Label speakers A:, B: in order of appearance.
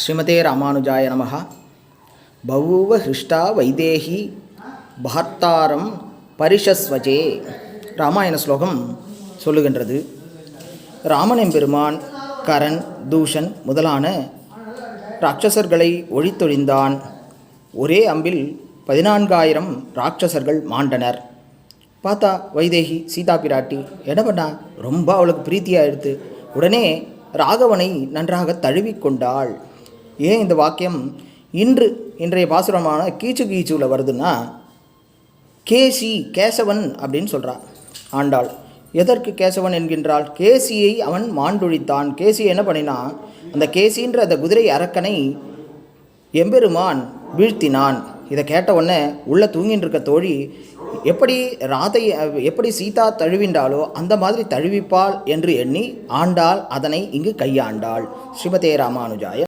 A: ஸ்ரீமதே ராமானுஜாய நமஹ. பவூவ ஹிருஷ்டா வைதேகி பஹர்த்தாரம் பரிஷஸ்வஜே. ராமாயண ஸ்லோகம் சொல்லுகின்றது. ராமன் எம்பெருமான் கரன் தூஷன் முதலான ராட்சசர்களை ஒழித்தொழிந்தான். ஒரே அம்பில் 14,000 ராட்சசர்கள் மாண்டனர். பார்த்தா வைதேகி சீதா பிராட்டி என்ன பண்ணா, ரொம்ப அவளுக்கு பிரீத்தியாக எடுத்து உடனே ராகவனை நன்றாக தழுவிக்கொண்டாள். ஏன் இந்த வாக்கியம் இன்றைய பாசுரமான கீச்சு கீச்சுவில் வருதுன்னா, கேசி கேசவன் அப்படின்னு சொல்கிறான் ஆண்டாள். எதற்கு கேசவன் என்கின்றாள்? கேசியை அவன் மாண்டொழித்தான். கேசியை என்ன பண்ணினா, அந்த கேசின்ற அந்த குதிரை அரக்கனை எம்பெருமான் வீழ்த்தினான். இதை கேட்ட உடனே உள்ள தூங்கின்னு இருக்க தோழி எப்படி சீதா தழுவின்றாலோ அந்த மாதிரி தழுவிப்பாள் என்று எண்ணி ஆண்டாள் அதனை இங்கு கையாண்டாள். ஸ்ரீமதே ராமானுஜாய.